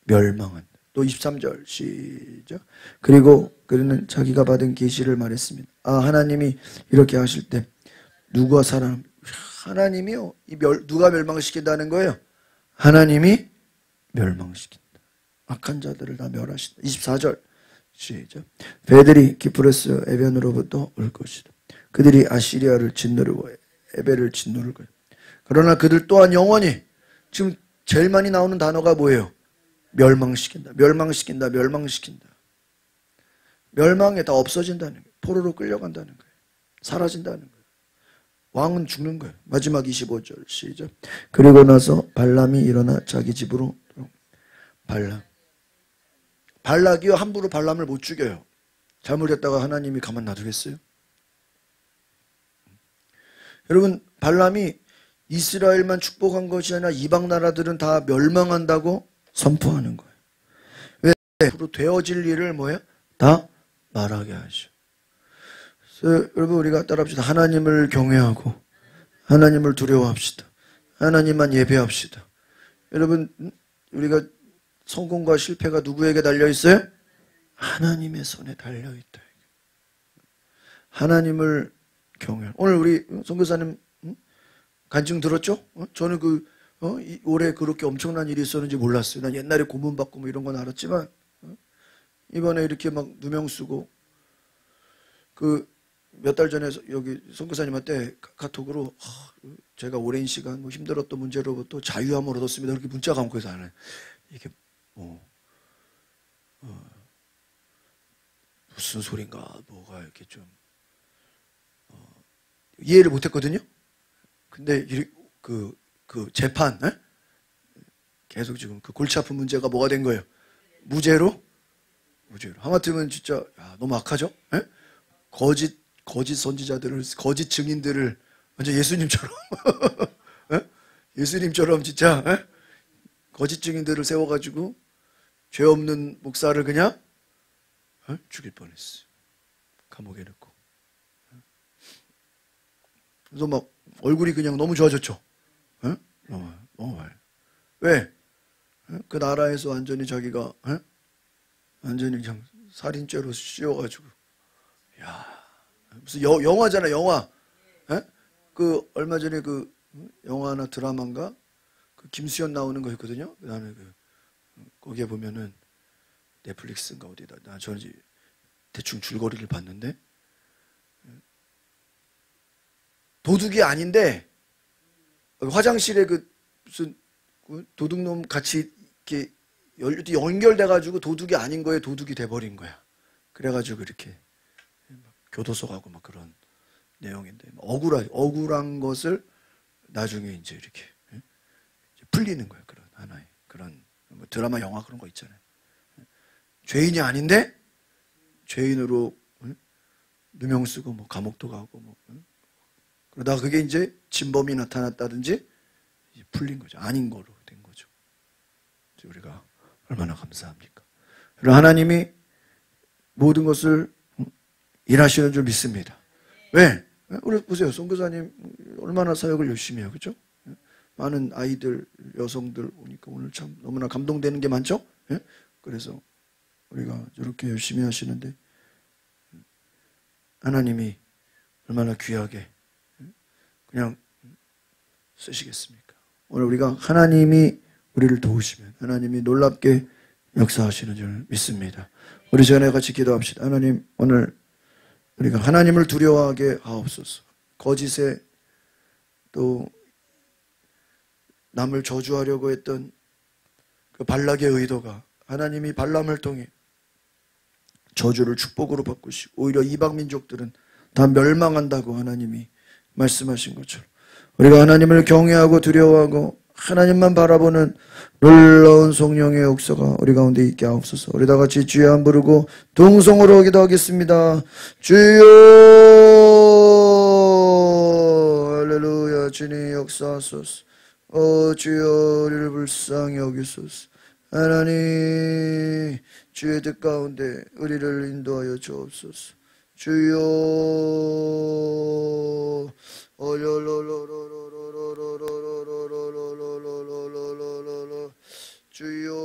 멸망한다. 또 23절 시작. 그리고 그는 자기가 받은 계시를 말했습니다. 아, 하나님이 이렇게 하실 때 누가 살아남? 하나님이요. 누가 멸망시킨다는 거예요? 하나님이 멸망시킨다. 악한 자들을 다 멸하신다. 24절 시작. 배들이 기프레스 에변으로부터 올 것이다. 그들이 아시리아를 짓누르고 에벨을 짓누를 거예요. 그러나 그들 또한 영원히, 지금 제일 많이 나오는 단어가 뭐예요? 멸망시킨다. 멸망시킨다. 멸망시킨다. 멸망에 다 없어진다는 거예요. 포로로 끌려간다는 거예요. 사라진다는 거예요. 왕은 죽는 거예요. 마지막 25절 시작. 그리고 나서 발람이 일어나 자기 집으로. 발락이요, 함부로 발람을 못 죽여요. 잘못했다가 하나님이 가만 놔두겠어요? 여러분, 발람이 이스라엘만 축복한 것이 아니라 이방 나라들은 다 멸망한다고 선포하는 거예요. 왜? 앞으로 되어질 일을 뭐예요? 다 말하게 하죠. 그래서 여러분, 우리가 따라합시다. 하나님을 경외하고 하나님을 두려워합시다. 하나님만 예배합시다. 여러분, 우리가 성공과 실패가 누구에게 달려있어요? 하나님의 손에 달려있다. 하나님을 경외. 오늘 우리 선교사님 간증 들었죠? 저는 올해 그렇게 엄청난 일이 있었는지 몰랐어요. 난 옛날에 고문받고 뭐 이런 건 알았지만 이번에 이렇게 막 누명 쓰고 그 몇 달 전에 여기 선교사님한테 카톡으로 제가 오랜 시간 뭐 힘들었던 문제로부터 자유함을 얻었습니다. 그렇게 문자가 온 거예요. 나는 이게 무슨 소린가 뭐가 이렇게 좀 이해를 못했거든요. 근데 그 재판 계속 지금 그 골치 아픈 문제가 뭐가 된 거예요? 무죄로 하마터면 진짜 너무 악하죠? 거짓 선지자들을, 거짓 증인들을 완전 예수님처럼 예수님처럼 진짜 거짓 증인들을 세워가지고 죄 없는 목사를 그냥 죽일 뻔했어요. 감옥에 넣고. 그래서 막 얼굴이 그냥 너무 좋아졌죠. 너무 왜? 그 나라에서 완전히 자기가 완전히 그냥 살인죄로 씌워가지고 무슨 영화잖아, 영화. 그 얼마 전에 그 영화나 드라마인가 그 김수현 나오는 거 있거든요. 그다음에 거기에 보면은 넷플릭스인가 어디다 저는 대충 줄거리를 봤는데 도둑이 아닌데 화장실에 무슨 도둑놈 같이 이렇게 연결돼 가지고 도둑이 아닌 거에 도둑이 돼 버린 거야. 그래 가지고 이렇게 교도소 가고 막 그런 내용인데 억울한 것을 나중에 이제 이렇게 풀리는 거예요. 그런 하나의 그런 뭐 드라마, 영화 그런 거 있잖아요. 죄인이 아닌데 죄인으로 누명 쓰고 뭐 감옥도 가고 뭐 그러다가 그게 이제 진범이 나타났다든지 이제 풀린 거죠. 아닌 거로 된 거죠. 우리가 얼마나 감사합니까? 그리고 하나님이 모든 것을 일하시는 줄 믿습니다. 왜? 우리 보세요. 선교사님 얼마나 사역을 열심히 해요. 그렇죠? 많은 아이들, 여성들 오니까 오늘 참 너무나 감동되는 게 많죠? 그래서 우리가 저렇게 열심히 하시는데 하나님이 얼마나 귀하게 그냥 쓰시겠습니까? 오늘 우리가 하나님이 우리를 도우시면 하나님이 놀랍게 역사하시는 줄 믿습니다. 우리 전에 같이 기도합시다. 하나님, 오늘 우리가 하나님을 두려워하게 하옵소서. 거짓에 또 남을 저주하려고 했던 그 발락의 의도가 하나님이 발람을 통해 저주를 축복으로 바꾸시고 오히려 이방 민족들은 다 멸망한다고 하나님이 말씀하신 것처럼 우리가 하나님을 경외하고 두려워하고 하나님만 바라보는 놀라운 성령의 역사가 우리 가운데 있게 하옵소서. 우리 다 같이 주여 한 부르고 동성으로 기도하겠습니다. 주여, 할렐루야. 주님 역사하소서. 주여, 우리를 불쌍히 여기소서. 하나님, 주의 뜻 가운데 우리를 인도하여 주옵소서. 주여, 주여,